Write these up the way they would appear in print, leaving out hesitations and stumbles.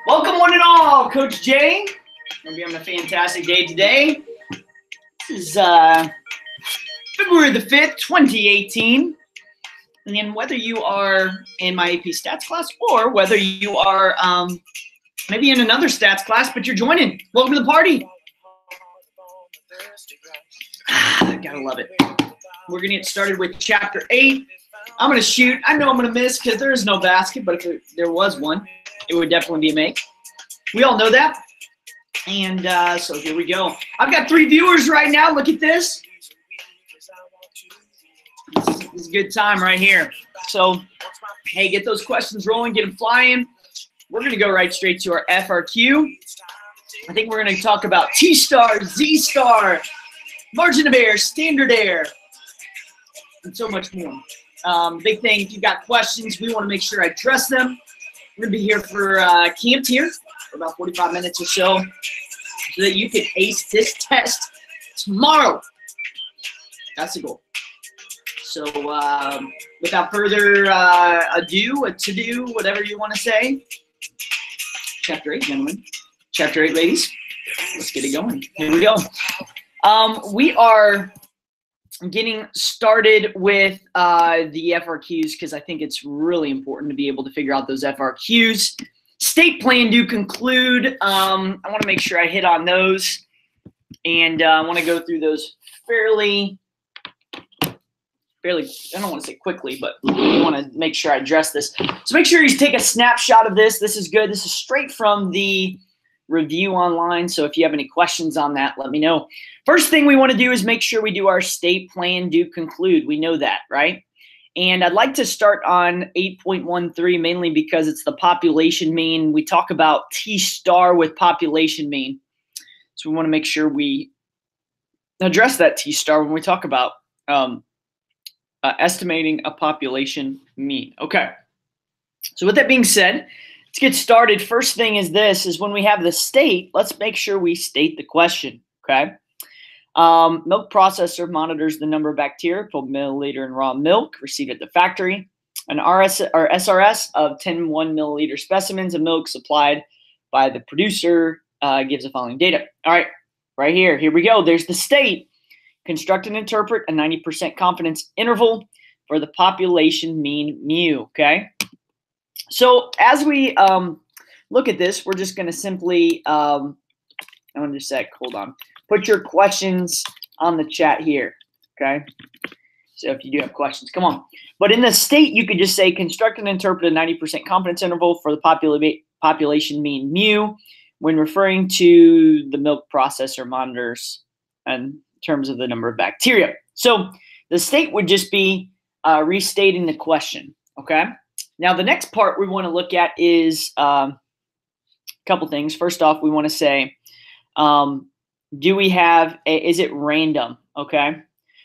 Welcome one and all, Coach Jay. Hope you're having a fantastic day today. This is February the 5th, 2018. And whether you are in my AP stats class or whether you are maybe in another stats class, but you're joining, welcome to the party. Gotta love it. We're gonna get started with chapter 8. I'm gonna shoot. I know I'm gonna miss because there is no basket, but if there was one, it would definitely be a make. We all know that. And so here we go. I've got 3 viewers right now. Look at this. This is a good time right here. So, hey, get those questions rolling, get them flying. We're going to go right straight to our FRQ. I think we're going to talk about T-star, Z-star, margin of error, standard error, and so much more. Big thing, if you've got questions, we want to make sure I address them. We're going to be here for camped here for about 45 minutes or so that you can ace this test tomorrow. That's the goal. So without further ado, a to-do, whatever you want to say, Chapter 8, gentlemen. Chapter 8, ladies. Let's get it going. Here we go. We are getting started with the FRQs because I think it's really important to be able to figure out those FRQs. State plan do conclude. I want to make sure I hit on those, and I want to go through those fairly, I don't want to say quickly, but I want to make sure I address this. So make sure you take a snapshot of this. This is good. This is straight from the review online. So if you have any questions on that, let me know. First thing we want to do is make sure we do our state plan do conclude. We know that, right? And I'd like to start on 8.13 mainly because it's the population mean. We talk about T-star with population mean. So we want to make sure we address that T-star when we talk about estimating a population mean. Okay. So with that being said, let's get started. First thing is this, is when we have the state, let's make sure we state the question, okay? Milk processor monitors the number of bacteria per milliliter in raw milk received at the factory. An SRS of 10 1 milliliter specimens of milk supplied by the producer gives the following data. All right, right here. Here we go. There's the state. Construct and interpret a 90% confidence interval for the population mean mu, okay? So as we look at this, we're just going to simply, I'm going to sec, hold on. Put your questions on the chat here, okay? So if you do have questions, come on. But in the state, you could just say construct and interpret a 90% confidence interval for the population mean mu when referring to the milk processor monitors in terms of the number of bacteria. So the state would just be restating the question, okay? Now the next part we want to look at is a couple things. First off, we want to say, do we have is it random? Okay.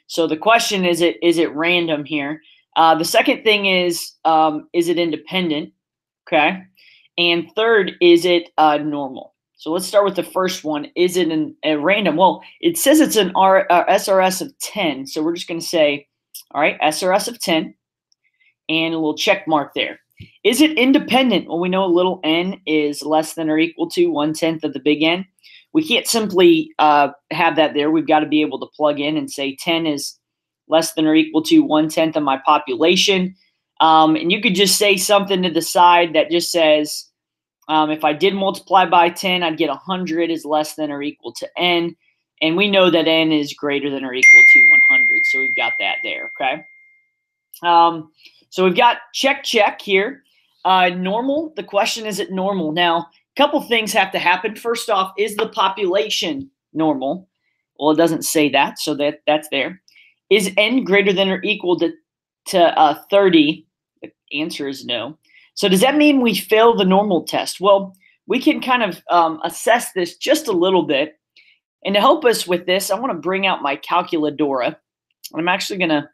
So the question is it random here? The second thing is it independent? Okay. And third, is it normal? So let's start with the first one. Is it a random? Well, it says it's an SRS of 10. So we're just going to say, all right, SRS of 10, and a little check mark there. Is it independent? Well, we know a little n is less than or equal to 1/10 of the big N. We can't simply have that there. We've got to be able to plug in and say 10 is less than or equal to 1/10 of my population. And you could just say something to the side that just says, if I did multiply by 10, I'd get 100 is less than or equal to n. And we know that n is greater than or equal to 100. So we've got that there, okay? So we've got check here. Normal, the question is it normal? Now, a couple things have to happen. First off, is the population normal? Well, it doesn't say that, so that's there. Is n greater than or equal to 30? The answer is no. So does that mean we fail the normal test? Well, we can kind of assess this just a little bit. And to help us with this, I want to bring out my calculadora. I'm actually going to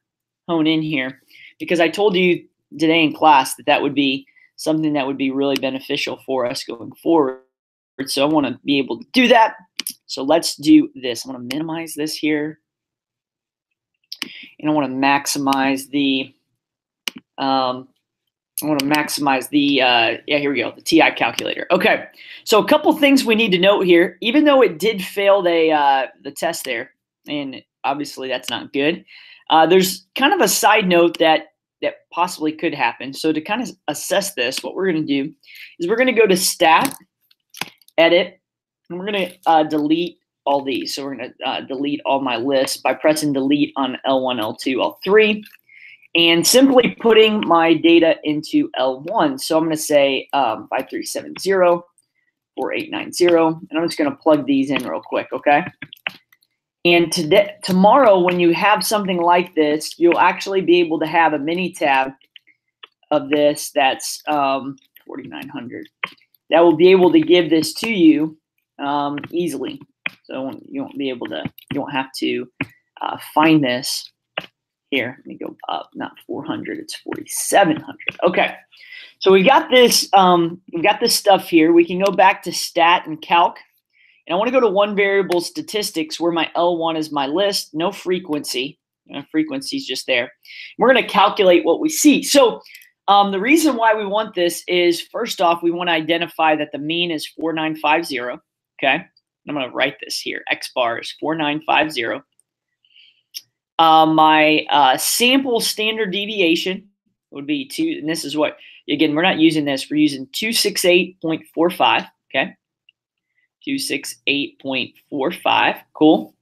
hone in here because I told you today in class that would be something that would be really beneficial for us going forward. So I want to be able to do that. So let's do this. I want to minimize this here. And I want to maximize the I want to maximize the, yeah, here we go, the TI calculator. Okay, so a couple things we need to note here. Even though it did fail the test there, and obviously that's not good, there's kind of a side note that possibly could happen. So to kind of assess this, what we're going to do is we're going to go to Stat, Edit, and we're going to delete all these. So we're going to delete all my lists by pressing Delete on L1, L2, L3. And simply putting my data into L1. So I'm going to say 5370, 4890, and I'm just going to plug these in real quick, okay? And tomorrow, when you have something like this, you'll actually be able to have a mini tab of this that's 4900. That will be able to give this to you easily. So you won't have to find this. Here, let me go up, not 400, it's 4,700. Okay, so we got this stuff here. We can go back to Stat and Calc, and I want to go to one variable statistics where my L1 is my list, no frequency. Frequency is just there. We're going to calculate what we see. So the reason why we want this is, first off, we want to identify that the mean is 4950. Okay, I'm going to write this here. X bar is 4950. My sample standard deviation would be 2, and this is what, again, we're not using this. We're using 268.45, okay? 268.45, cool.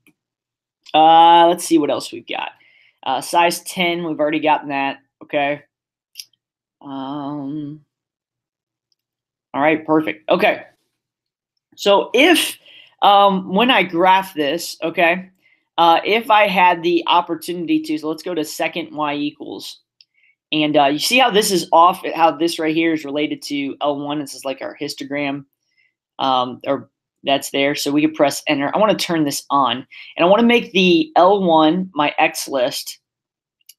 Let's see what else we've got. Size 10, we've already gotten that, okay? All right, perfect. Okay, so if, when I graph this, okay, if I had the opportunity to, so let's go to second y equals. And you see how this is off, how this right here is related to L1. This is like our histogram, or that's there. So we can press enter. I want to turn this on. And I want to make the L1 my X list.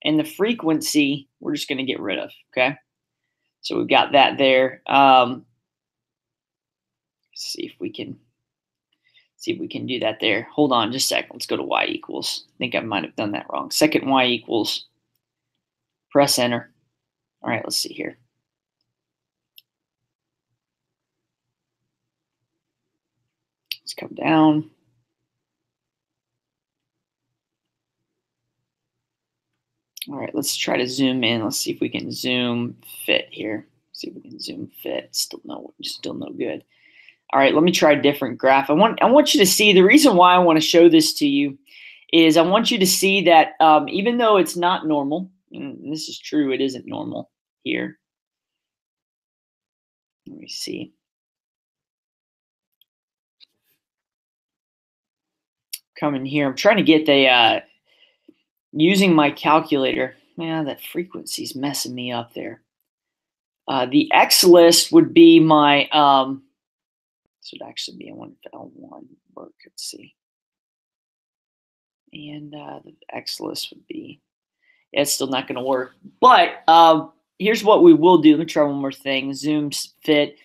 And the frequency, we're just going to get rid of, okay? So we've got that there. Let's see if we can do that there. Hold on just a second. Let's go to y equals. I think I might have done that wrong. Second y equals. Press enter. All right, let's see here. Let's come down. All right, let's try to zoom in. Let's see if we can zoom fit here. See if we can zoom fit. Still no good. All right, let me try a different graph. I want you to see, the reason why I want to show this to you is I want you to see that even though it's not normal, and this is true, it isn't normal here. Let me see. Come in here. I'm trying to get the, using my calculator. Man, that frequency's messing me up there. The X list would be my, this would actually be L1 work. Let's see. And the X list would be, yeah, it's still not going to work. But here's what we will do. Let me try one more thing. Zoom fit.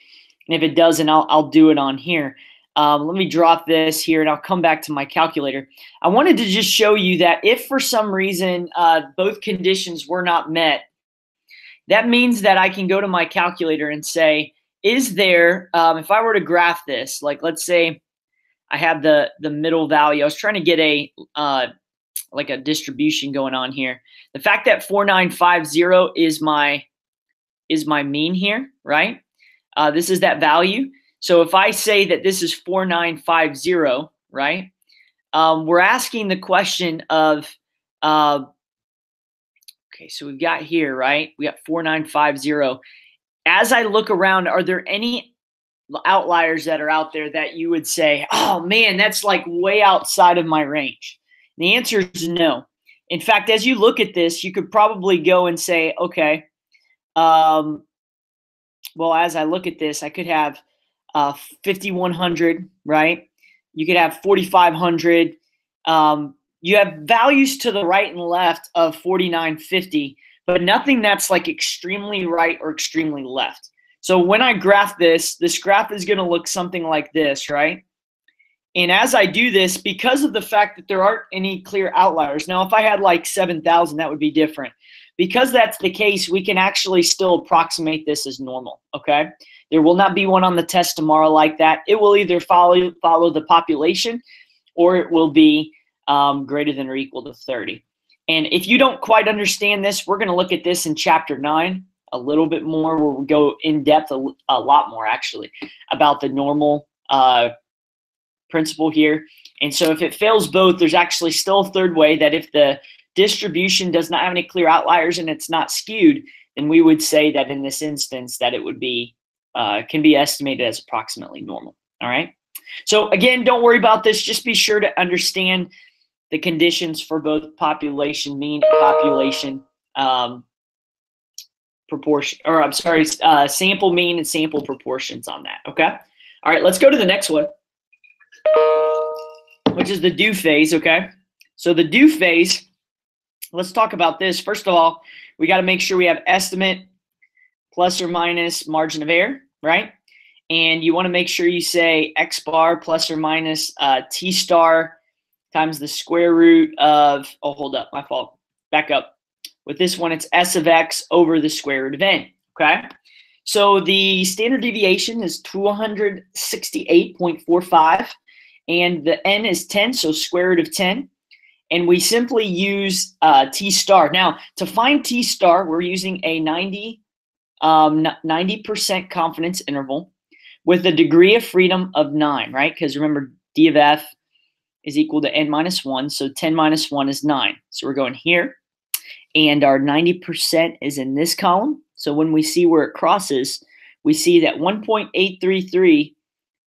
And if it doesn't, I'll do it on here. Let me drop this here and I'll come back to my calculator. I wanted to just show you that if for some reason both conditions were not met, that means that I can go to my calculator and say, is there, if I were to graph this, like let's say I have the middle value. I was trying to get a like a distribution going on here. The fact that 4950 is my mean here, right? This is that value. So if I say that this is 4950, right? We're asking the question of, okay, so we've got here, right? We got 4950. As I look around, are there any outliers that are out there that you would say, oh man, that's like way outside of my range? And the answer is no. In fact, as you look at this, you could probably go and say, okay, well, as I look at this, I could have 5,100, right? You could have 4,500. You have values to the right and left of 4,950, but nothing that's like extremely right or extremely left. So when I graph this graph is going to look something like this, right? And as I do this, because of the fact that there aren't any clear outliers, now if I had like 7,000, that would be different. because that's the case, we can actually still approximate this as normal, okay? There will not be one on the test tomorrow like that. It will either follow the population, or it will be greater than or equal to 30. And if you don't quite understand this, we're going to look at this in Chapter 9 a little bit more, where we'll go in depth a lot more, actually, about the normal principle here. And so if it fails both, there's actually still a third way, that if the distribution does not have any clear outliers and it's not skewed, then we would say that in this instance that it would be can be estimated as approximately normal. All right. So again, don't worry about this. Just be sure to understand the conditions for both population mean and population proportion, or I'm sorry, sample mean and sample proportions on that. Okay. All right. Let's go to the next one, which is the do phase. Okay. So the do phase, let's talk about this. First of all, we got to make sure we have estimate plus or minus margin of error, right? And you want to make sure you say x bar plus or minus t star times the square root of, oh, hold up, my fault. Back up. With this one, it's s of x over the square root of n, okay? So the standard deviation is 268.45, and the n is 10, so square root of 10. And we simply use t star. Now, to find t star, we're using a 90% confidence interval with a degree of freedom of 9, right? Because remember, d of f is equal to n minus 1, so 10 minus 1 is 9. So we're going here, and our 90% is in this column. So when we see where it crosses, we see that 1.833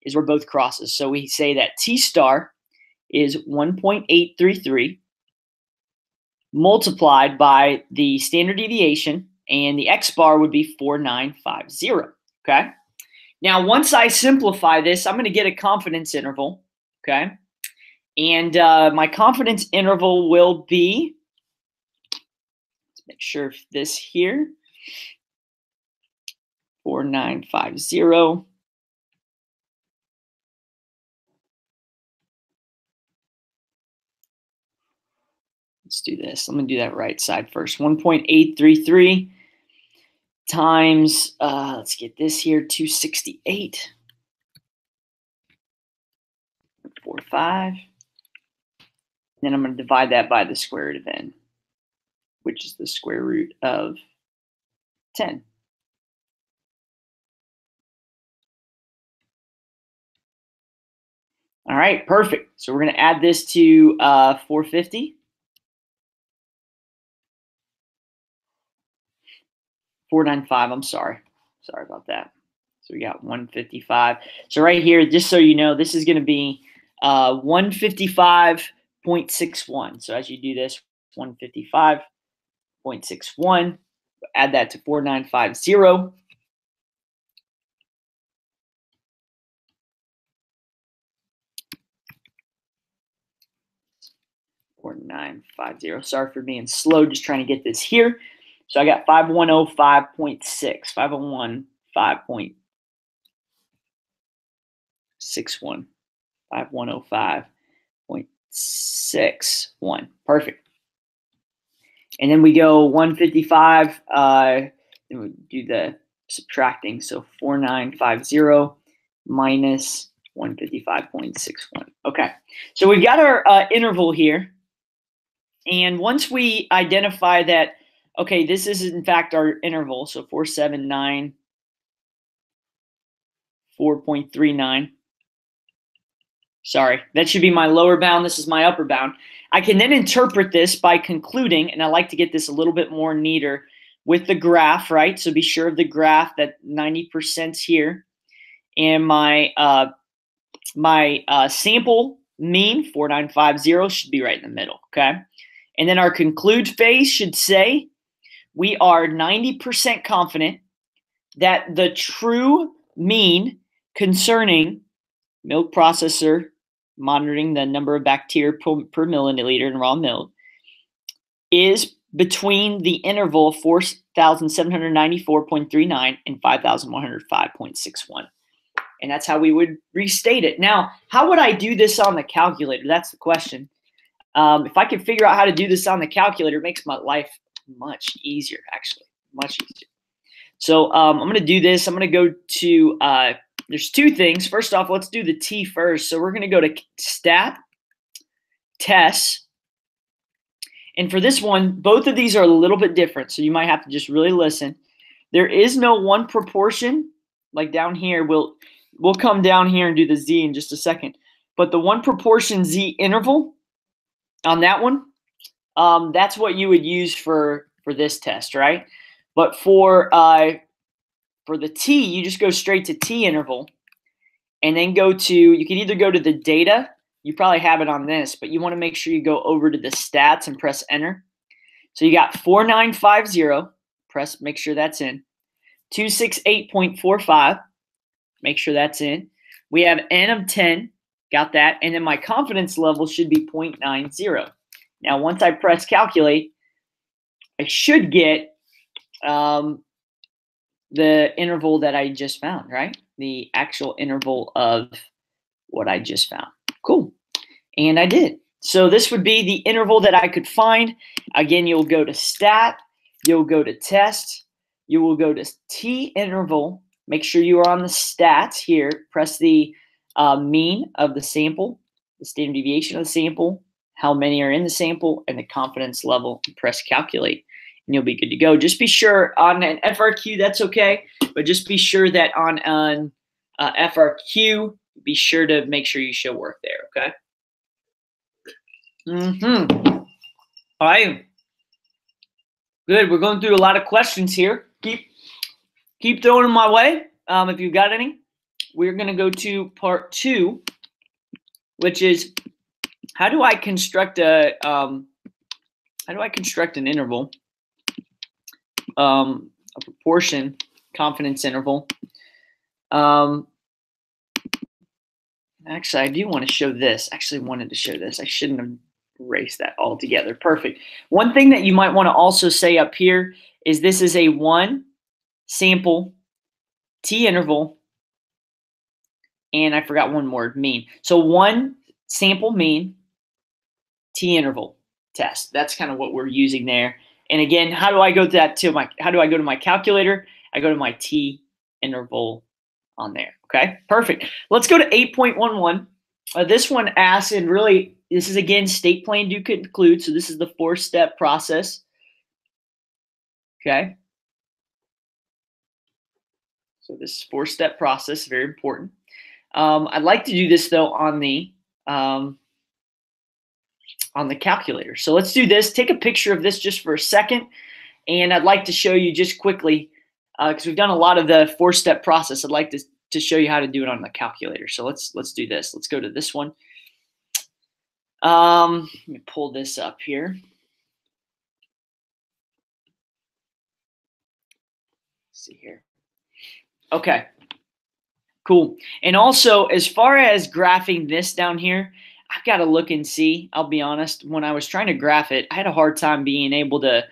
is where both crosses. So we say that t star is 1.833 multiplied by the standard deviation, and the x bar would be 4950, okay? Now, once I simplify this, I'm going to get a confidence interval, okay? And my confidence interval will be, let's make sure this here, 4950. Let's do this. I'm going to do that right side first. 1.833 times, let's get this here, 268.45. Then I'm going to divide that by the square root of n, which is the square root of 10. All right, perfect. So we're going to add this to 450. 495, I'm sorry. Sorry about that. So we got 155. So right here, just so you know, this is going to be 155.61. So as you do this, 155.61, add that to 4950. Sorry for being slow, just trying to get this here. So I got 5105.6, 5115.61, 5105.61. Perfect. And then we go 155, and we do the subtracting. So 4950 minus 155.61. Okay. So we've got our interval here. And once we identify that, okay, this is in fact our interval, so 4.39. Sorry, that should be my lower bound. This is my upper bound. I can then interpret this by concluding, and I like to get this a little bit more neater with the graph, right? So be sure of the graph that 90%'s here. And my sample mean, 4950, should be right in the middle, okay? And then our conclude phase should say, we are 90% confident that the true mean concerning milk processor monitoring the number of bacteria per milliliter in raw milk is between the interval 4,794.39 and 5,105.61. And that's how we would restate it. Now, how would I do this on the calculator? That's the question. If I could figure out how to do this on the calculator, it makes my life much easier, actually, much easier. So I'm going to do this. I'm going to go to, there's two things. First off, let's do the T first. So we're going to go to stat, tests. And for this one, both of these are a little bit different. So you might have to just really listen. There is no one proportion. Like down here, we'll come down here and do the Z in just a second. But the one proportion Z interval on that one, that's what you would use for this test, right? But for the T, you just go straight to T interval and then go to, you can either go to the data, you probably have it on this, but you want to make sure you go over to the stats and press enter. So you got 4950, make sure that's in. 268.45, make sure that's in. We have N of 10, got that. And then my confidence level should be 0.90. Now, once I press calculate, I should get the interval that I just found, right? The actual interval of what I just found. Cool. And I did. So this would be the interval that I could find. Again, you'll go to stat, you'll go to test, you will go to T interval. Make sure you are on the stats here. Press the mean of the sample, the standard deviation of the sample, how many are in the sample, and the confidence level, and press calculate. And you'll be good to go. Just be sure on an FRQ, that's okay, but just be sure that on FRQ, be sure to make sure you show work there, okay? All right. Good. We're going through a lot of questions here. Keep throwing them my way if you've got any. We're going to go to part 2, which is how do I construct an interval, a proportion, confidence interval. Actually, I do want to show this. Actually wanted to show this. I shouldn't have erased that altogether. Perfect. One thing that you might want to also say up here is this is a 1 sample T interval, and I forgot one more, mean. So 1 sample mean T interval test. That's kind of what we're using there. And again, how do I go to my calculator? I go to my T interval on there. Okay, perfect. Let's go to 8.11. This one asks, and really, this is again state plan do conclude. So this is the 4-step process. Okay. So this 4-step process, very important. I'd like to do this though on the calculator. So let's do this. Take a picture of this just for a second, and I'd like to show you just quickly because we've done a lot of the 4-step process. I'd like to show you how to do it on the calculator. So let's do this. Let's go to this one. Let me pull this up here. Let's see here. Okay, cool. And also, as far as graphing this down here, I've got to look and see. I'll be honest, when I was trying to graph it, I had a hard time being able to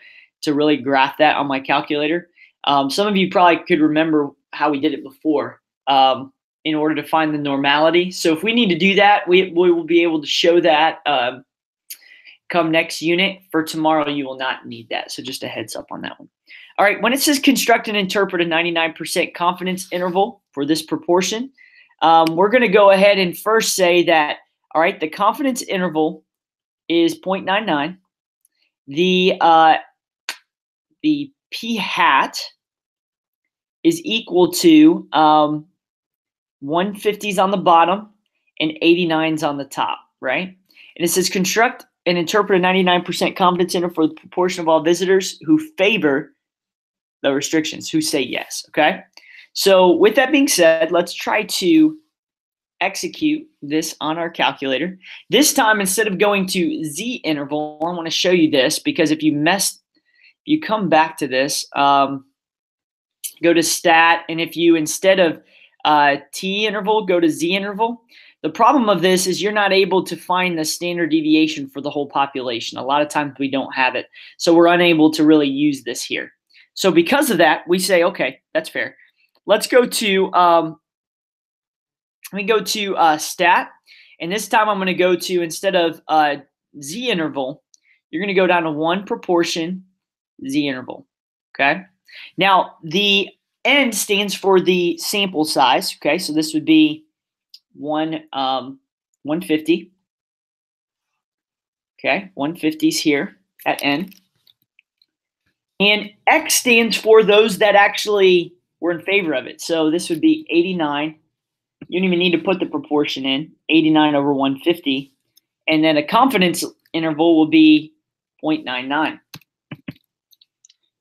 really graph that on my calculator. Some of you probably could remember how we did it before. In order to find the normality. So if we need to do that, we will be able to show that come next unit. For tomorrow, you will not need that. So just a heads up on that one. All right, when it says construct and interpret a 99% confidence interval for this proportion, we're going to go ahead and first say that, all right, the confidence interval is 0.99. The p hat is equal to 150s on the bottom and 89s on the top, right? And it says construct and interpret a 99% confidence interval for the proportion of all visitors who favor the restrictions, who say yes, okay? So with that being said, let's try to execute this on our calculator. This time, instead of going to Z interval, I want to show you this because if you come back to this, go to stat, and if you, instead of T interval, go to Z interval. The problem of this is you're not able to find the standard deviation for the whole population. A lot of times we don't have it. So we're unable to really use this here. So because of that, we say, okay, that's fair. Let's go to, stat. And this time I'm going to go to, instead of Z interval, you're going to go down to 1 proportion Z interval, okay? Now, the N stands for the sample size, okay? So this would be 150, okay? 150 is here at N. And X stands for those that actually were in favor of it. So this would be 89. You don't even need to put the proportion in, 89 over 150. And then a confidence interval will be 0.99.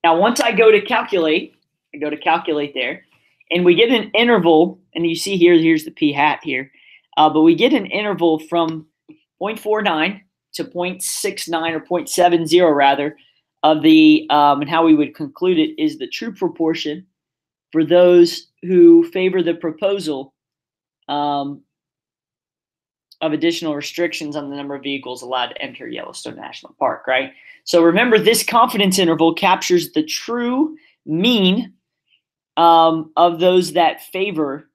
Now, once I go to calculate, there, and we get an interval, and you see here, here's the p hat here, but we get an interval from 0.49 to 0.69 or 0.70 rather of the, and how we would conclude it is the true proportion for those who favor the proposal of additional restrictions on the number of vehicles allowed to enter Yellowstone National Park, right? So remember, this confidence interval captures the true mean of those that favor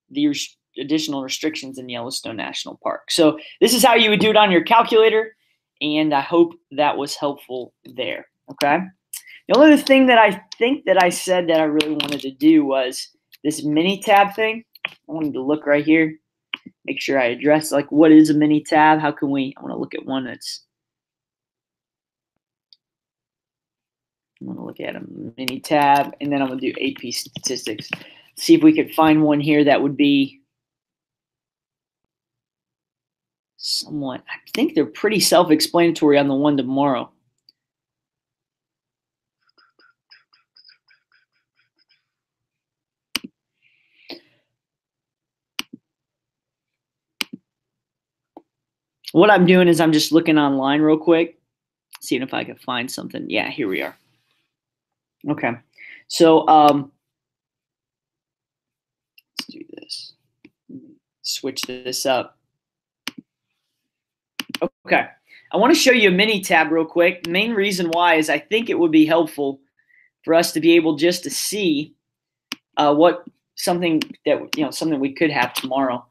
the additional restrictions in Yellowstone National Park. So this is how you would do it on your calculator, and I hope that was helpful there, okay? The only other thing that I think that I said that I really wanted to do was this mini tab thing. I wanted to look right here, make sure I address, like, what is a mini tab? How can we, I want to look at one that's, I'm going to look at a mini tab, and then I'm going to do AP statistics. See if we could find one here that would be somewhat, I think they're pretty self-explanatory on the one tomorrow. What I'm doing is I'm just looking online real quick, seeing if I can find something. Yeah, here we are. Okay, so let's do this. Switch this up. Okay, I want to show you a mini tab real quick. The main reason why is I think it would be helpful for us to be able just to see what something that, you know, something we could have tomorrow.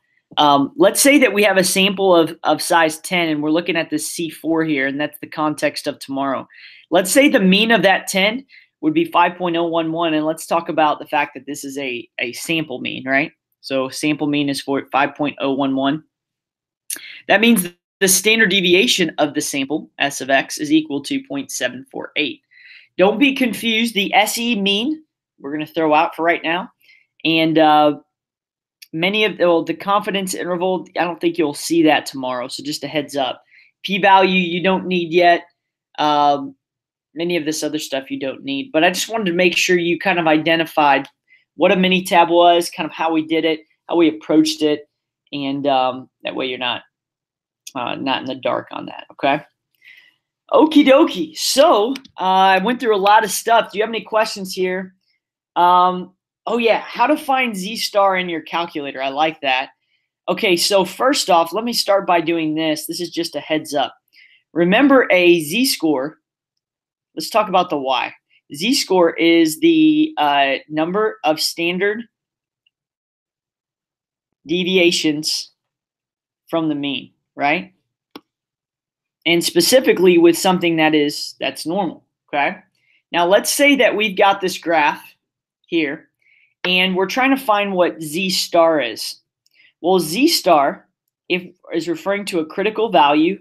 Let's say that we have a sample of size 10 and we're looking at this C4 here, and that's the context of tomorrow. Let's say the mean of that 10 would be 5.011, and let's talk about the fact that this is a sample mean, right? So sample mean is for 5.011. That means the standard deviation of the sample, S of X, is equal to 0.748. Don't be confused. The SE mean we're going to throw out for right now. And many of the confidence interval, I don't think you'll see that tomorrow. So just a heads up. P-value you don't need yet. Many of this other stuff you don't need. But I just wanted to make sure you kind of identified what a mini tab was, kind of how we did it, how we approached it, and that way you're not in the dark on that, okay? Okie dokie. So I went through a lot of stuff. Do you have any questions here? Oh yeah, how to find Z-star in your calculator. I like that. Okay, so first off, let me start by doing this. This is just a heads up. Remember a Z-score. Let's talk about the Y. Z-score is the number of standard deviations from the mean, right? And specifically with something that's normal, okay? Now let's say that we've got this graph here, and we're trying to find what Z-star is. Well, Z-star is referring to a critical value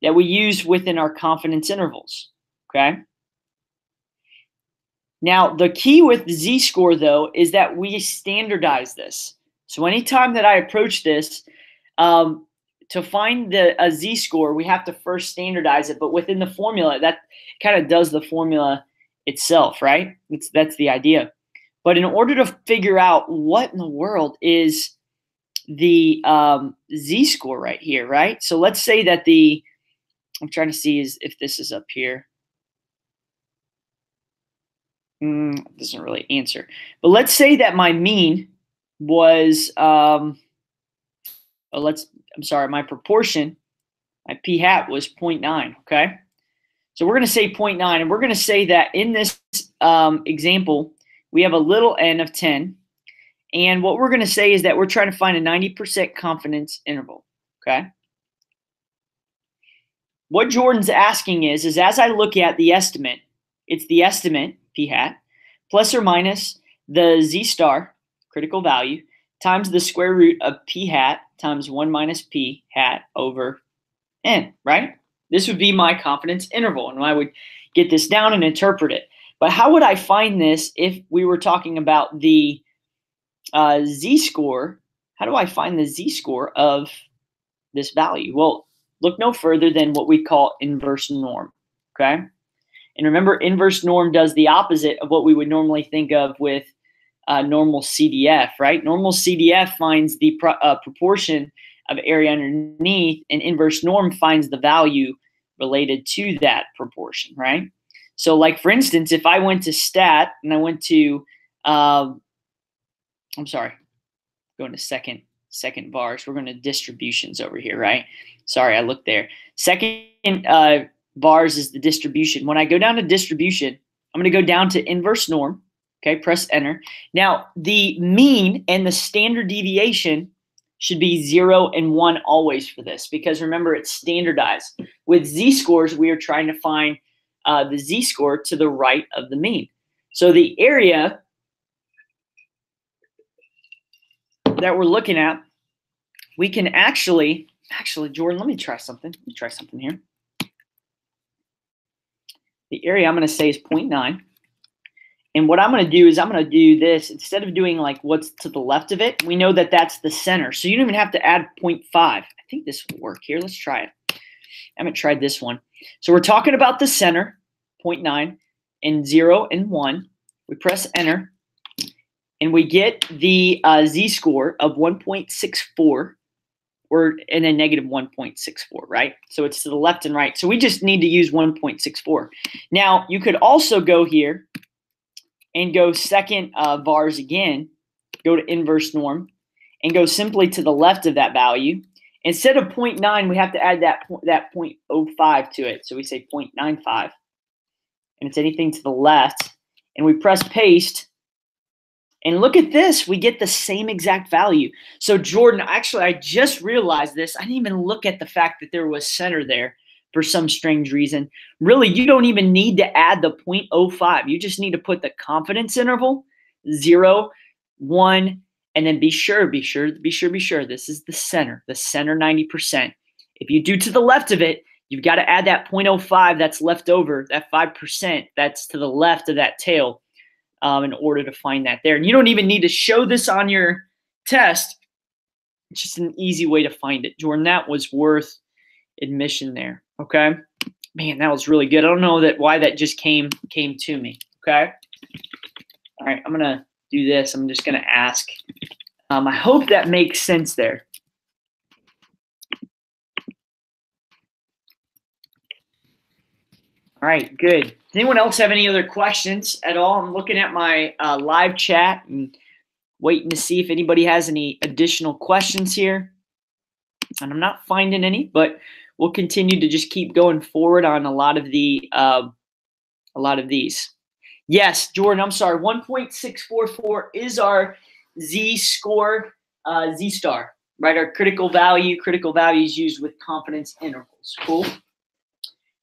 that we use within our confidence intervals, okay? Now, the key with Z-score, though, is that we standardize this. So anytime that I approach this, to find a Z-score, we have to first standardize it. But within the formula, that kind of does the formula itself, right? That's the idea. But in order to figure out what in the world is the Z-score right here, right? So let's say that I'm trying to see if this is up here. Doesn't really answer. But let's say that my mean was, my proportion, my p hat was 0.9, okay? So we're going to say 0.9, and we're going to say that in this example, we have a little n of 10, and what we're going to say is that we're trying to find a 90% confidence interval, okay? What Jordan's asking is as I look at the estimate, it's the estimate, p hat, plus or minus the z star, critical value, times the square root of p hat times 1 minus p hat over n, right? This would be my confidence interval, and I would get this down and interpret it. But how would I find this if we were talking about the z-score? How do I find the z-score of this value? Well, look no further than what we call inverse norm, okay? And remember, inverse norm does the opposite of what we would normally think of with normal CDF, right? Normal CDF finds the proportion of area underneath, and inverse norm finds the value related to that proportion, right? So like, for instance, if I went to stat and I went to, I'm sorry, going to second vars. We're going to distributions over here, right? Sorry, I looked there. Second vars is the distribution. When I go down to distribution, I'm going to go down to inverse norm. Okay, press enter. Now, the mean and the standard deviation should be 0 and 1 always for this, because remember, it's standardized. With z-scores, we are trying to find the z-score to the right of the mean. So the area that we're looking at, we can actually, Jordan, let me try something. Let me try something here. The area I'm going to say is 0.9. And what I'm going to do is I'm going to do this. Instead of doing like what's to the left of it, we know that that's the center. So you don't even have to add 0.5. I think this will work here. Let's try it. I haven't tried this one. So we're talking about the center, 0.9, and 0 and 1. We press enter, and we get the z-score of 1.64, and a negative 1.64, right? So it's to the left and right. So we just need to use 1.64. Now, you could also go here and go second vars again, go to inverse norm, and go simply to the left of that value. Instead of 0.9, we have to add that 0.05 to it. So we say 0.95, and it's anything to the left. And we press paste, and look at this. We get the same exact value. So Jordan, actually, I just realized this. I didn't even look at the fact that there was center there for some strange reason. Really, you don't even need to add the 0.05. You just need to put the confidence interval, 0, 1, and then be sure. This is the center 90%. If you do to the left of it, you've got to add that 0.05 that's left over, that 5% that's to the left of that tail, in order to find that there. And you don't even need to show this on your test. It's just an easy way to find it. Jordan, that was worth admission there. Okay, man, that was really good. I don't know why that just came to me. Okay, all right, I'm gonna do this. I'm just gonna ask. I hope that makes sense there. All right, good. Does anyone else have any other questions at all? I'm looking at my live chat and waiting to see if anybody has any additional questions here. And I'm not finding any, but we'll continue to just keep going forward on a lot of these. Yes, Jordan, I'm sorry. 1.644 is our z-score, z-star, right? Our critical value. Critical value is used with confidence intervals. Cool.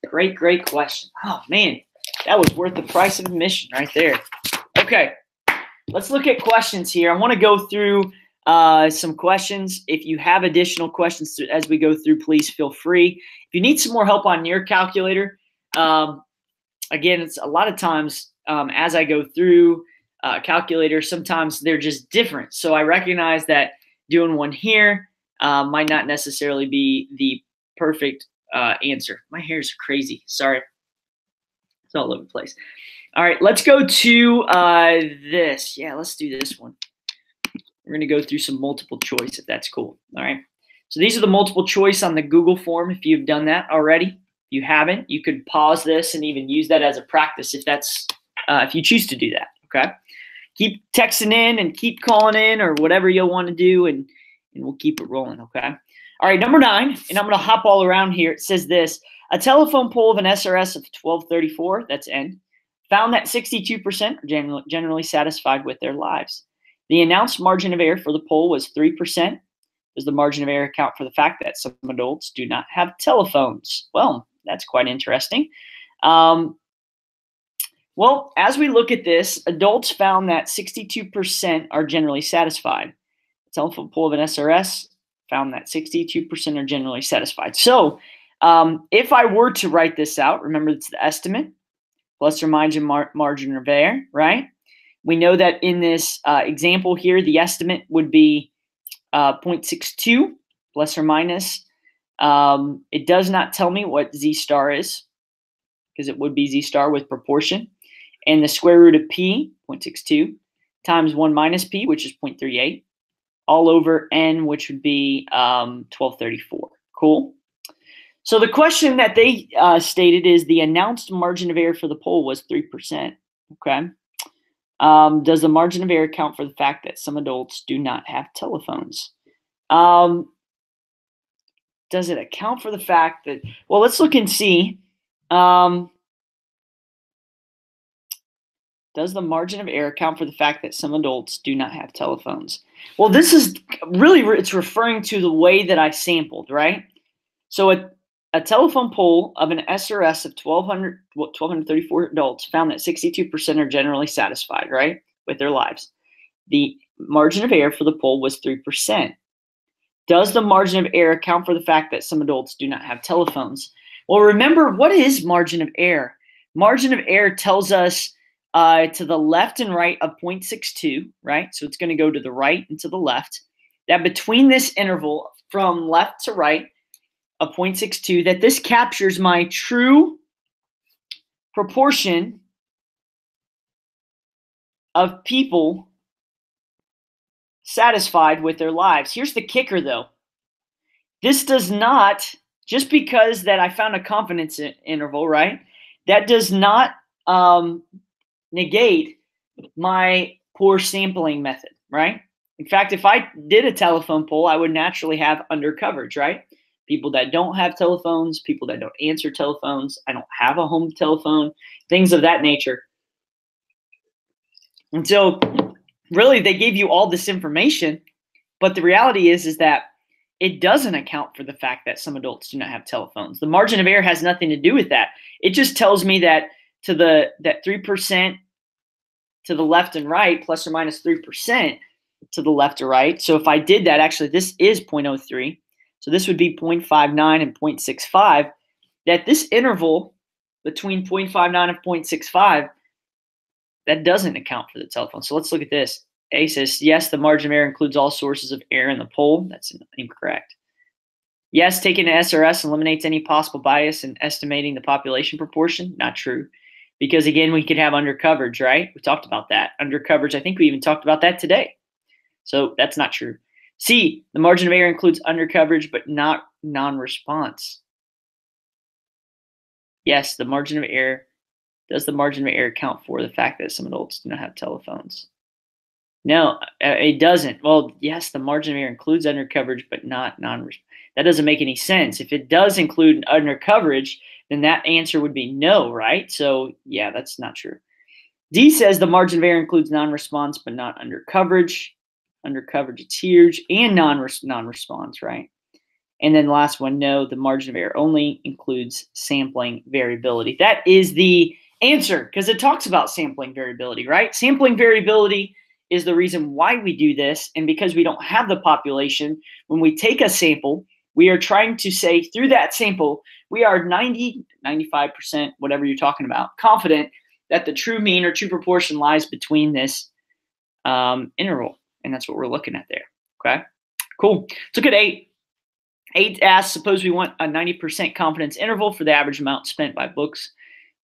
Great question. Oh, man, that was worth the price of admission right there. Okay, let's look at questions here. I want to go through some questions. If you have additional questions as we go through, please feel free. If you need some more help on your calculator, again, it's a lot of times as I go through calculators, sometimes they're just different. So I recognize that doing one here might not necessarily be the perfect answer. My hair is crazy. Sorry. It's all over the place. All right, let's go to this. Yeah, let's do this one. We're going to go through some multiple choice, if that's cool. All right. So these are the multiple choice on the Google form. If you've done that already, if you haven't, you could pause this and even use that as a practice if you choose to do that. Okay. Keep texting in and keep calling in or whatever you'll want to do, and we'll keep it rolling. Okay. All right, number 9, and I'm going to hop all around here. It says this: a telephone poll of an SRS of 1234, that's N, found that 62% are generally satisfied with their lives. The announced margin of error for the poll was 3%. Does the margin of error account for the fact that some adults do not have telephones? Well, that's quite interesting. Well, as we look at this, adults found that 62% are generally satisfied. The telephone poll of an SRS found that 62% are generally satisfied. So if I were to write this out, remember it's the estimate, plus or minus margin of error, right? We know that in this example here, the estimate would be 0.62 plus or minus. It does not tell me what Z star is, because it would be Z star with proportion. And the square root of P, 0.62, times 1 minus P, which is 0.38, all over N, which would be 1234. Cool. So the question that they stated is the announced margin of error for the poll was 3%. Okay. Does the margin of error account for the fact that some adults do not have telephones? Does it account for the fact that, well, let's look and see. Does the margin of error account for the fact that some adults do not have telephones? Well, this is really, it's referring to the way that I sampled, right? So a telephone poll of an SRS of 1,234 adults found that 62% are generally satisfied, right, with their lives. The margin of error for the poll was 3%. Does the margin of error account for the fact that some adults do not have telephones? Well, remember, what is margin of error? Margin of error tells us to the left and right of 0.62, right? So it's going to go to the right and to the left. That between this interval from left to right of 0.62, that this captures my true proportion of people satisfied with their lives. Here's the kicker, though. This does not, just because that I found a confidence interval, right? That does not negate my poor sampling method, right? In fact, if I did a telephone poll, I would naturally have undercoverage, right? People that don't have telephones, people that don't answer telephones, I don't have a home telephone, things of that nature. And so really they gave you all this information, but the reality is that it doesn't account for the fact that some adults do not have telephones. The margin of error has nothing to do with that. It just tells me that that 3% to the left and right, plus or minus 3% to the left or right. So if I did that, actually this is 0.03. So this would be 0.59 and 0.65. That this interval between 0.59 and 0.65, that doesn't account for the telephone. So let's look at this. A says, yes, the margin of error includes all sources of error in the poll. That's incorrect. Yes, taking an SRS eliminates any possible bias in estimating the population proportion. Not true. Because again, we could have undercoverage, right? We talked about that. Undercoverage, I think we even talked about that today. So that's not true. C, the margin of error includes undercoverage, but not non-response. Yes, the margin of error. Does the margin of error account for the fact that some adults do not have telephones? No, it doesn't. Well, yes, the margin of error includes undercoverage, but not non-response. That doesn't make any sense. If it does include undercoverage, then that answer would be no, right? So yeah, that's not true. D says the margin of error includes non-response, but not undercoverage. Undercoverage, it's huge, and non-response, right? And then the last one, no, the margin of error only includes sampling variability. That is the answer, because it talks about sampling variability, right? Sampling variability is the reason why we do this, and because we don't have the population, when we take a sample, we are trying to say through that sample, we are 90, 95%, whatever you're talking about, confident that the true mean or true proportion lies between this interval. And that's what we're looking at there. Okay, cool. Let's look at 8. 8 asks, suppose we want a 90% confidence interval for the average amount spent by books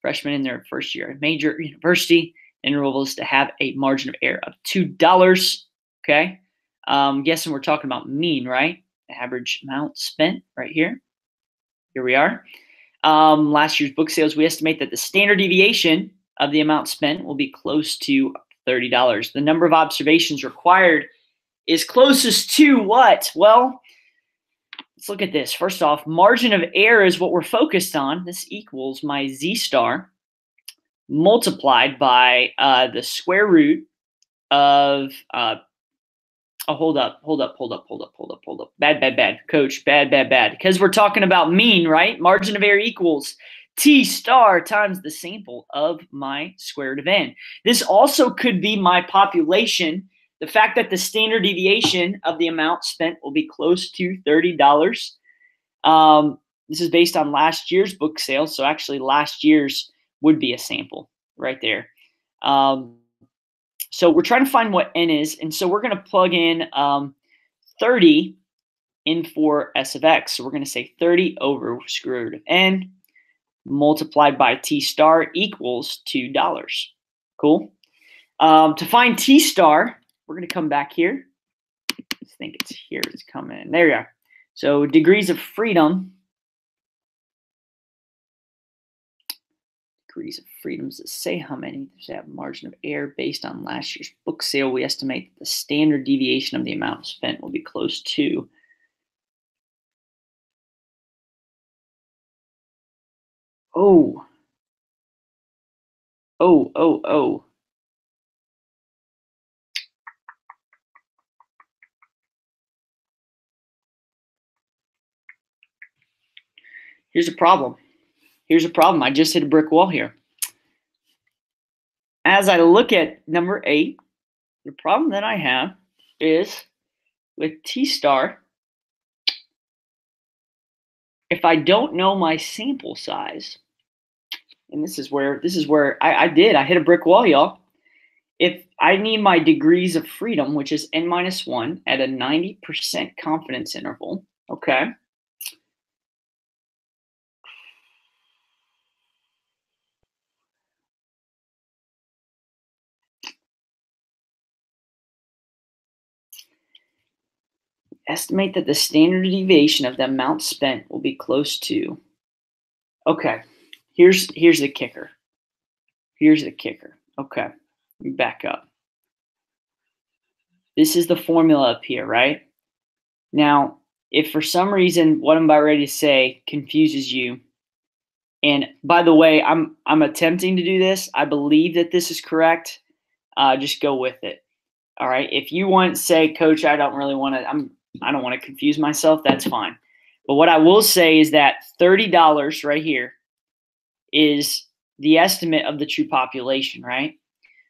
freshmen in their first year at major university. Interval is to have a margin of error of $2. Okay, guessing we're talking about mean, right? The average amount spent right here. Here we are. Last year's book sales, we estimate that the standard deviation of the amount spent will be close to $30. The number of observations required is closest to what? Well, let's look at this. First off, margin of error is what we're focused on. This equals my Z star multiplied by the square root of hold up. Bad. Coach, bad. Because we're talking about mean, right? Margin of error equals T star times the sample of my square root of n. This also could be my population. The fact that the standard deviation of the amount spent will be close to $30. This is based on last year's book sales. So actually last year's would be a sample right there. So we're trying to find what n is. And so we're going to plug in 30 in for s of x. So we're going to say 30 over square root of n multiplied by t star equals $2. Cool. To find t star, we're going to come back here. I think it's here. It's coming in. There you are. So degrees of freedom. Degrees of freedom, does it say how many? Does it have margin of error based on last year's book sale? We estimate that the standard deviation of the amount spent will be close to. Oh. Here's a problem. I just hit a brick wall here. As I look at number 8, the problem that I have is with T star, if I don't know my sample size, and this is where I hit a brick wall, y'all. If I need my degrees of freedom, which is n minus 1 at a 90% confidence interval, okay. Estimate that the standard deviation of the amount spent will be close to. Okay, here's the kicker. Okay, back up. This is the formula up here, right? Now, if for some reason what I'm about ready to say confuses you, and by the way, I'm attempting to do this. I believe that this is correct. Just go with it. All right. If you want to say, Coach, I don't want to confuse myself, that's fine. But what I will say is that $30 right here is the estimate of the true population, right?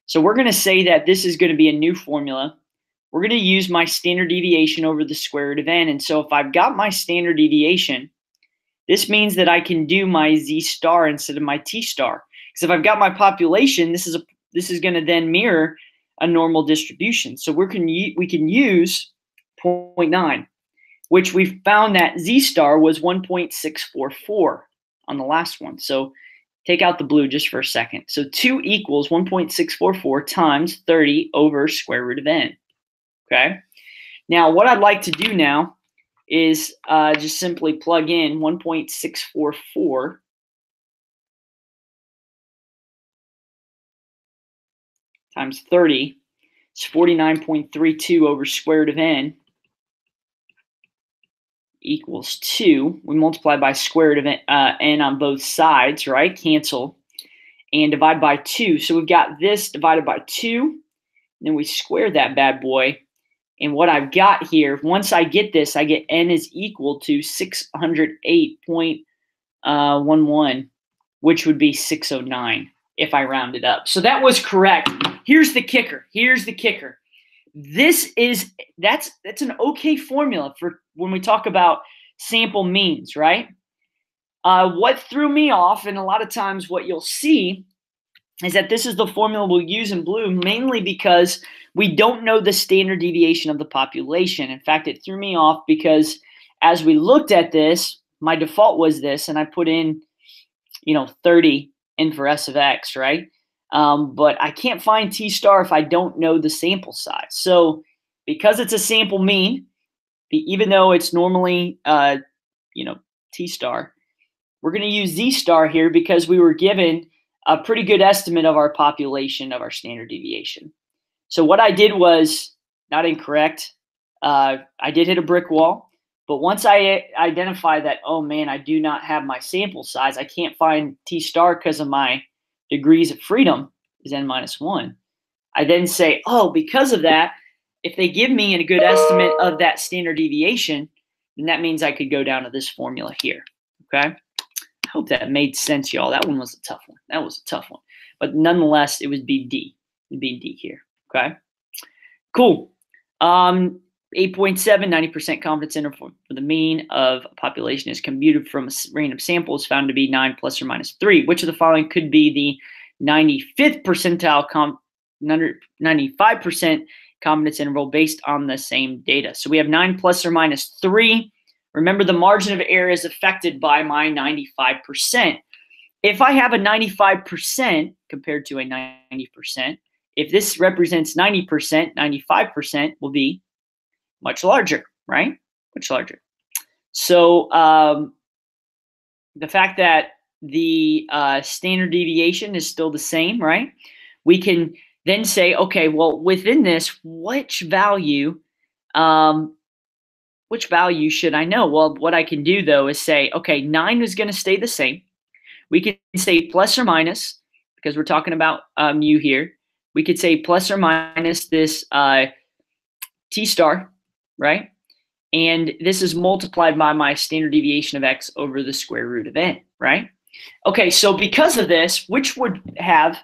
So we're going to say that this is going to be a new formula. We're going to use my standard deviation over the square root of n. And so if I've got my standard deviation, this means that I can do my z star instead of my t star. Because if I've got my population, this is going to then mirror a normal distribution. So we can use 0.9, which we found that z star was 1.644 on the last one. So take out the blue just for a second. So 2 equals 1.644 times 30 over square root of n. Okay. Now what I'd like to do now is just simply plug in 1.644 times 30. It's 49.32 over square root of n equals 2. We multiply by square root of n on both sides, right? Cancel. And divide by 2. So we've got this divided by 2. And then we square that bad boy. And what I've got here, once I get this, I get n is equal to 608.11, which would be 609 if I round it up. So that was correct. Here's the kicker. That's an okay formula for when we talk about sample means, right? What threw me off, and a lot of times what you'll see, is that this is the formula we'll use in blue, mainly because we don't know the standard deviation of the population. In fact, it threw me off because as we looked at this, my default was this, and I put in, 30 in for s of x, right? But I can't find t star if I don't know the sample size. So because it's a sample mean, even though it's normally, t star, we're going to use z star here because we were given a pretty good estimate of our population, of our standard deviation. So what I did was not incorrect. I did hit a brick wall, but once I identify that, oh man, I do not have my sample size, I can't find t star because of my degrees of freedom is n minus 1. I then say, oh, because of that, if they give me a good estimate of that standard deviation, then that means I could go down to this formula here, okay? I hope that made sense, y'all. That one was a tough one. That was a tough one. But nonetheless, it would be D. It would be D here. Okay. Cool. 8.7, 90% confidence interval for the mean of a population is computed from a random sample is found to be 9 plus or minus 3. Which of the following could be the 95th percentile 95% confidence interval based on the same data? So we have 9 plus or minus 3. Remember, the margin of error is affected by my 95%. If I have a 95% compared to a 90%, if this represents 90%, 95% will be much larger, right? Much larger. So the fact that the standard deviation is still the same, right? We can then say, okay, well, within this, which value should I know? Well, what I can do, though, is say, okay, 9 is going to stay the same. We can say plus or minus, because we're talking about mu here. We could say plus or minus this t star, right? And this is multiplied by my standard deviation of x over the square root of n, right? Okay, so because of this, which would have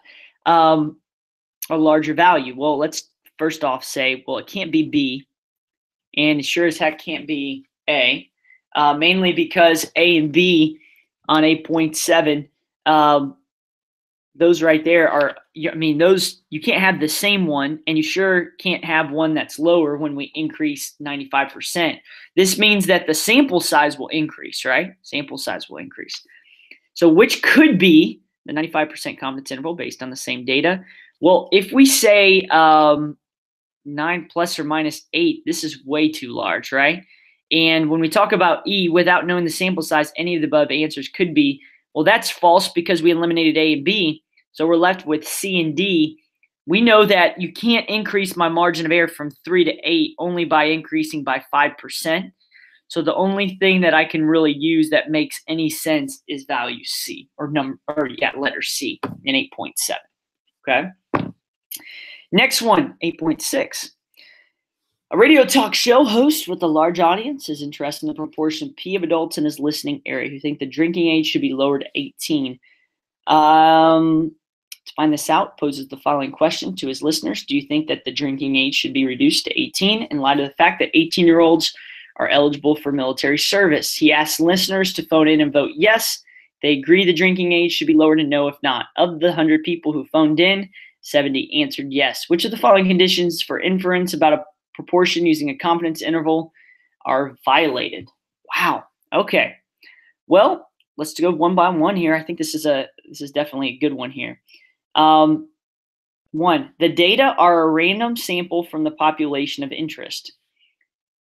a larger value? Well, let's first off say, well, it can't be B, and it sure as heck can't be A, mainly because A and B on 8.7, those right there are, I mean, those, you can't have the same one, and you sure can't have one that's lower when we increase 95%. This means that the sample size will increase, right? Sample size will increase. So which could be the 95% confidence interval based on the same data? Well, if we say 9 plus or minus 8, this is way too large, right? And when we talk about E, without knowing the sample size, any of the above answers could be, well, that's false because we eliminated A and B. So we're left with C and D. We know that you can't increase my margin of error from 3 to 8 only by increasing by 5%. So the only thing that I can really use that makes any sense is value C, or letter C in 8.7. Okay. Next one, 8.6. A radio talk show host with a large audience is interested in the proportion P of adults in his listening area who think the drinking age should be lowered to 18. To find this out, poses the following question to his listeners. Do you think that the drinking age should be reduced to 18 in light of the fact that 18-year-olds are eligible for military service? He asks listeners to phone in and vote yes. They agree the drinking age should be lowered, and no if not. Of the 100 people who phoned in, 70 answered yes. Which of the following conditions for inference about a proportion using a confidence interval are violated? Wow. Okay. Well, let's go one by one here. I think this is definitely a good one here. 1, the data are a random sample from the population of interest.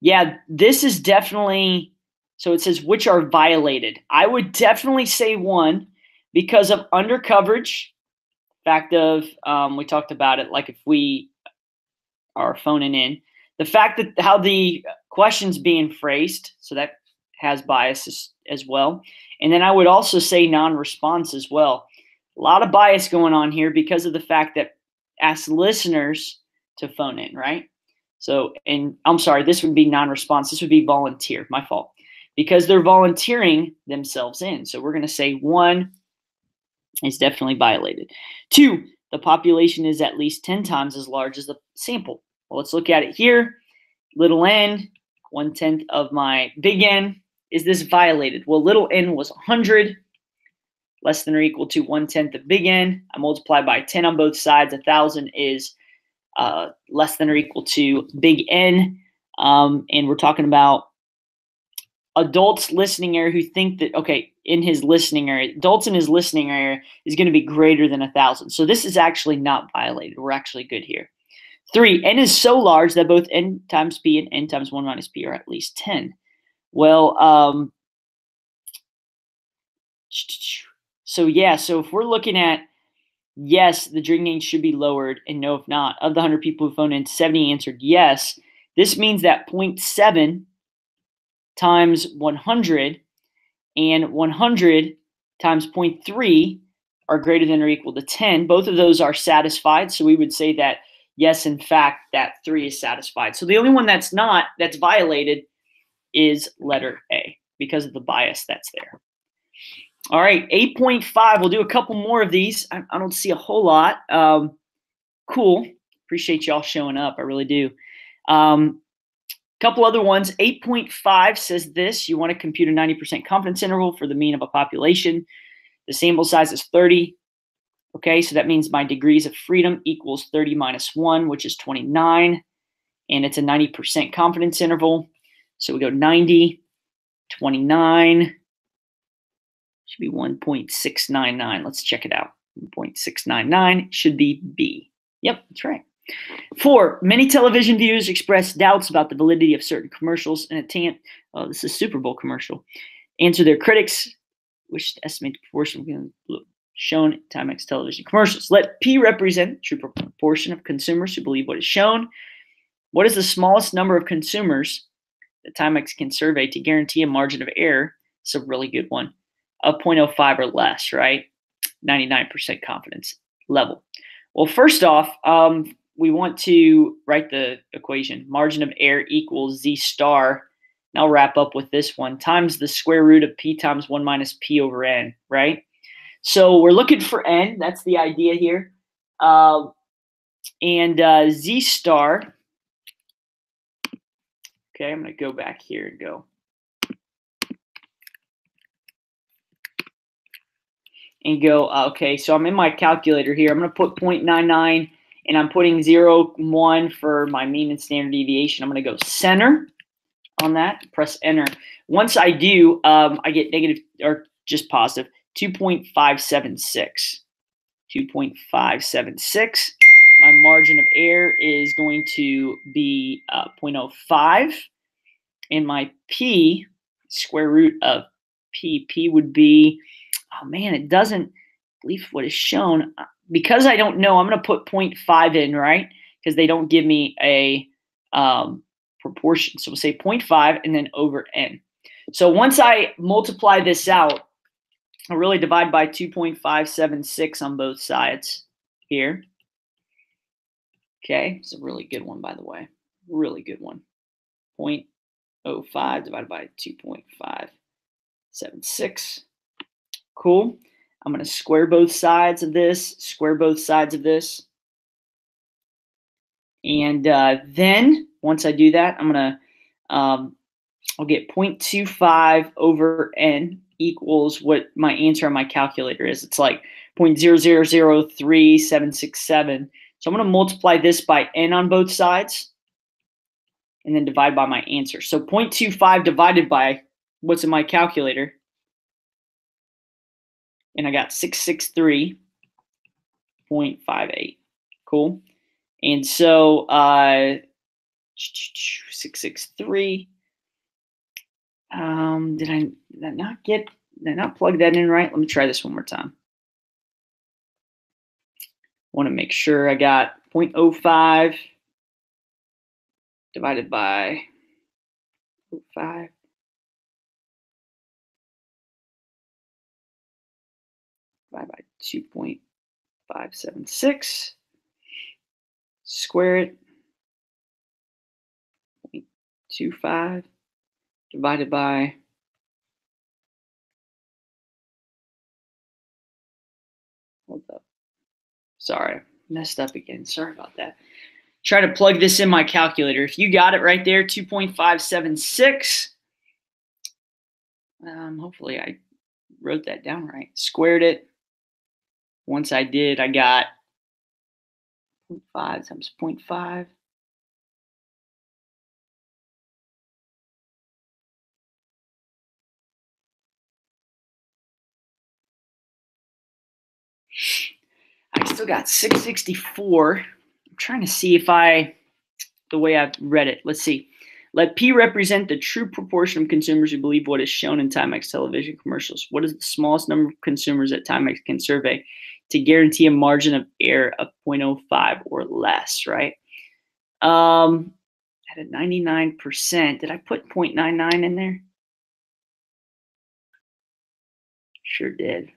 Yeah, this is definitely, so it says which are violated. I would definitely say 1 because of undercoverage. Fact of, we talked about it, like if we are phoning in. The fact that how the question's being phrased, so that has bias as well. And then I would also say non-response as well. A lot of bias going on here because of the fact that ask listeners to phone in, right? So, and I'm sorry, this would be non-response. This would be volunteer, my fault, because they're volunteering themselves in. So we're going to say 1 is definitely violated. 2, the population is at least 10 times as large as the sample. Well, let's look at it here. Little n, 1/10 of my big N. Is this violated? Well, little n was 100, less than or equal to 1/10 of big N. I multiply by 10 on both sides. 1,000 is less than or equal to big N. And we're talking about adults listening area who think that, okay, in his listening area, adults in his listening area is going to be greater than 1,000. So this is actually not violated. We're actually good here. 3, n is so large that both n times p and n times 1 minus p are at least 10. Well, so yeah, so if we're looking at yes, the drinking age should be lowered, and no if not, of the 100 people who phoned in, 70 answered yes. This means that 0.7 times 100 and 100 times 0.3 are greater than or equal to 10. Both of those are satisfied, so we would say that yes, in fact, that 3 is satisfied. So the only one that's not, that's violated, is letter A because of the bias that's there. All right, 8.5. We'll do a couple more of these. I don't see a whole lot. Cool. Appreciate y'all showing up. I really do. Couple other ones. 8.5 says this. You want to compute a 90% confidence interval for the mean of a population. The sample size is 30. Okay, so that means my degrees of freedom equals 30 minus 1, which is 29. And it's a 90% confidence interval. So we go 90, 29. Should be 1.699. Let's check it out. 1.699 should be B. Yep, that's right. 4. Many television viewers express doubts about the validity of certain commercials and attempt, oh, this is a Super Bowl commercial, answer their critics, wish to estimate the proportion shown in Timex television commercials. Let P represent the true proportion of consumers who believe what is shown. What is the smallest number of consumers that Timex can survey to guarantee a margin of error? It's a really good one. Of 0.05 or less, right? 99% confidence level. Well, first off, we want to write the equation. Margin of error equals Z star. And I'll wrap up with this one. Times the square root of P times 1 minus P over N, right? So we're looking for N. That's the idea here. Z star. Okay, I'm going to go back here and go. Okay, so I'm in my calculator here. I'm going to put 0.99, and I'm putting 0.1 for my mean and standard deviation. I'm going to go center on that, press enter. Once I do, I get negative, or just positive, 2.576. 2.576. My margin of error is going to be 0.05, and my P, square root of P would be, oh man, it doesn't believe what is shown. Because I don't know, I'm going to put 0.5 in, right? Because they don't give me a proportion. So we'll say 0.5 and then over N. So once I multiply this out, I'll really divide by 2.576 on both sides here. Okay, it's a really good one, by the way. Really good one. 0.05 divided by 2.576. Cool. I'm going to square both sides of this, square both sides of this. And then once I do that, I'm going to, I'll get 0.25 over N equals what my answer on my calculator is. It's like 0.0003767. So I'm going to multiply this by N on both sides and then divide by my answer. So 0.25 divided by what's in my calculator, and I got 663.58. Cool. And so 663. Did I not plug that in right? Let me try this one more time. I want to make sure I got 0.05 divided by 0.5. Divided by 2.576. Square it. 0.25 divided by hold up. Sorry, messed up again. Sorry about that. Try to plug this in my calculator. If you got it right there, 2.576. Hopefully I wrote that down right. Squared it. Once I did, I got 0.5 times 0.5. I still got 664. I'm trying to see if the way I've read it. Let's see. Let P represent the true proportion of consumers who believe what is shown in Timex television commercials. What is the smallest number of consumers that Timex can survey to guarantee a margin of error of 0.05 or less, right? At a 99%, did I put 0.99 in there? Sure did.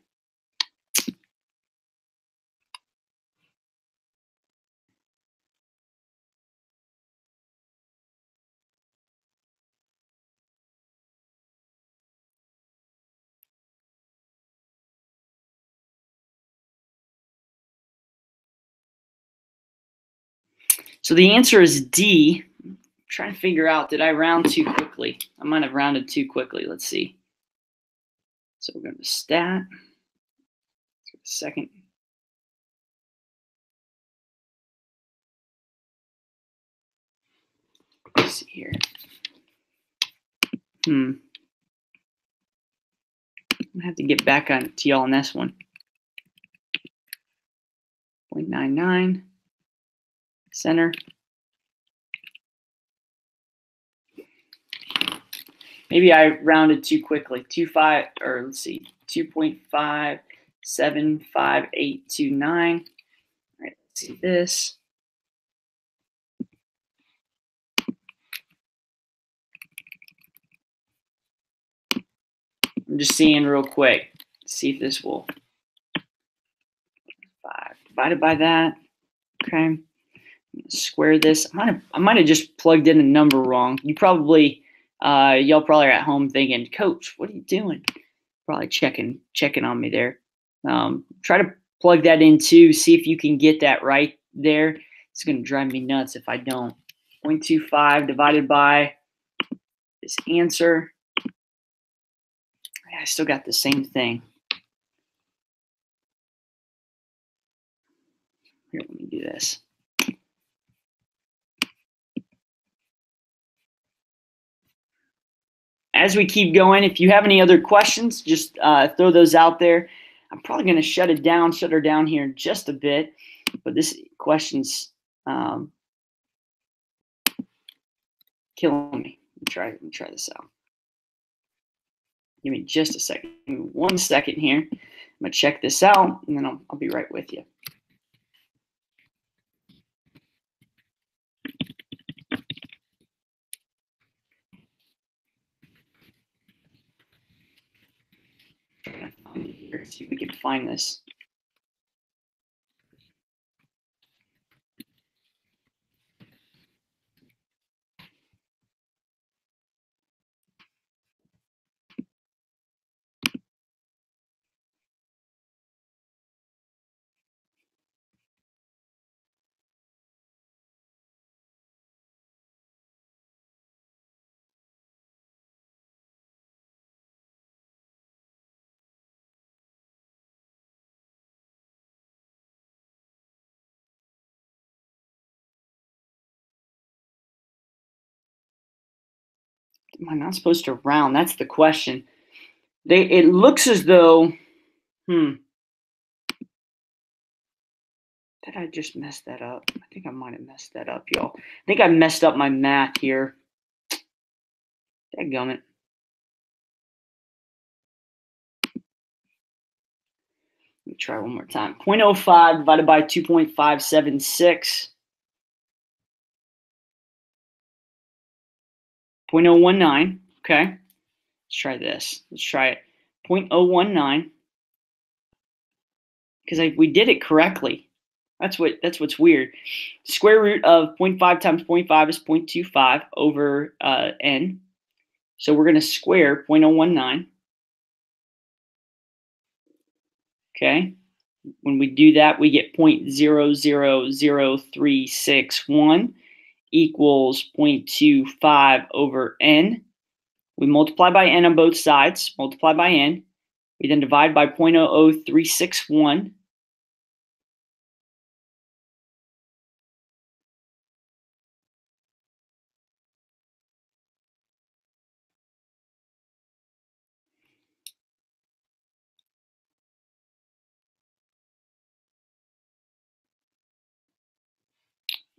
So the answer is D. I'm trying to figure out, did I round too quickly? I might have rounded too quickly. Let's see. So we're going to stat. Let's give it a second. Let's see here. I'm gonna have to get back on to y'all on this one. 0.99 center. Maybe I rounded too quickly. 2.5, or let's see, 2.575829. All right, let's see this. I'm just seeing real quick. See if this will. 5 divided by that. Okay. Square this. I might have just plugged in a number wrong. You probably, y'all probably are at home thinking, Coach, what are you doing? Probably checking on me there. Try to plug that in too. See if you can get that right there. It's going to drive me nuts if I don't. 0.25 divided by this answer. I still got the same thing. Here, let me do this. As we keep going, if you have any other questions, just throw those out there. I'm probably going to shut her down here in just a bit. But this question's killing me. Let me try this out. Give me just a second. Give me 1 second here. I'm going to check this out, and then I'll be right with you. See if we can find this. Am I not supposed to round? That's the question. It looks as though, did I just mess that up? I think I might have messed that up, y'all. I think I messed up my math here. Dadgummit. Let me try one more time. 0.05 divided by 2.576. 0.019. Okay. Let's try this. Let's try it. 0.019. Because we did it correctly. That's what's weird. Square root of 0.5 times 0.5 is 0.25 over n. So we're going to square 0.019. Okay. When we do that, we get 0.000361 equals 0.25 over n. We multiply by n on both sides, multiply by n. We then divide by 0.00361.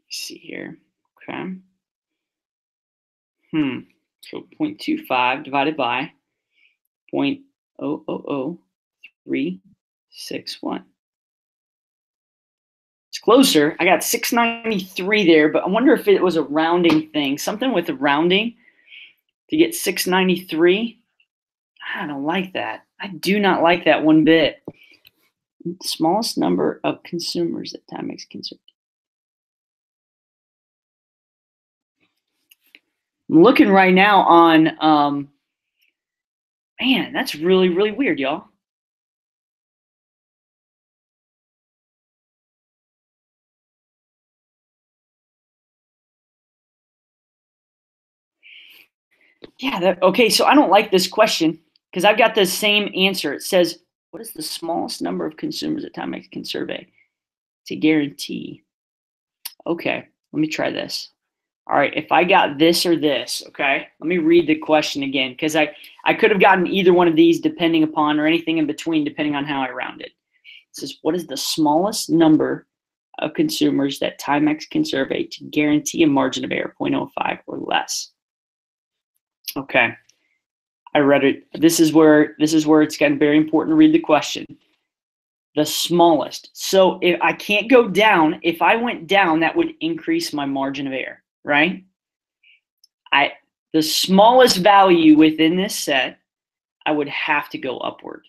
See here. Okay. So 0.25 divided by 0.000361. It's closer. I got 693 there, but I wonder if it was a rounding thing. Something with the rounding to get 693. I don't like that. I do not like that one bit. The smallest number of consumers that Timex consumed. I'm looking right now on, man, that's really, really weird, y'all. Yeah, okay, so I don't like this question because I've got the same answer. It says, what is the smallest number of consumers that Timex can survey to guarantee? Okay, let me try this. All right, if I got this or this, okay, let me read the question again because I could have gotten either one of these depending upon, or anything in between depending on how I round it. It says, what is the smallest number of consumers that Timex can survey to guarantee a margin of error 0.05 or less? Okay, I read it. This is where it's getting very important to read the question. The smallest. So if I can't go down, if I went down, that would increase my margin of error, right? The smallest value within this set, I would have to go upward.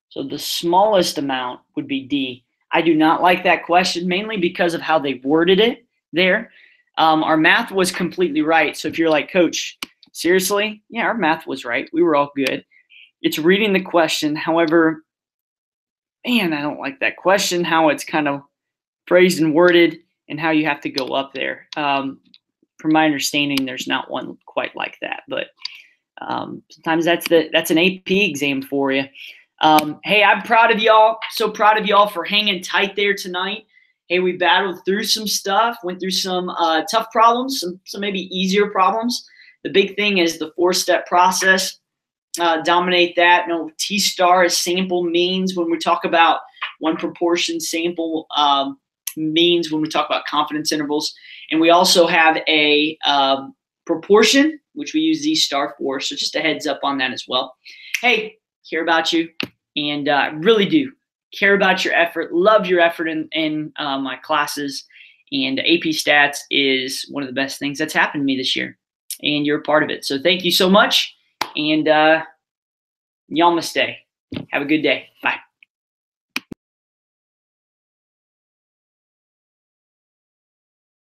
So the smallest amount would be D. I do not like that question, mainly because of how they worded it there. Our math was completely right. So if you're like, Coach, seriously? Yeah, our math was right. We were all good. It's reading the question. However, man, I don't like that question, how it's kind of phrased and worded, and how you have to go up there. From my understanding, there's not one quite like that, but sometimes that's an AP exam for you. Hey, I'm proud of y'all. So proud of y'all for hanging tight there tonight. Hey, we battled through some stuff, went through some tough problems, some maybe easier problems. The big thing is the 4-step process. Dominate that. No, T-star is sample means when we talk about one proportion, sample means when we talk about confidence intervals. And we also have a proportion, which we use Z-star for. So just a heads up on that as well. Hey, care about you, and really do care about your effort. Love your effort in my classes. And AP Stats is one of the best things that's happened to me this year, and you're a part of it. So thank you so much, and y'all must stay. Have a good day. Bye.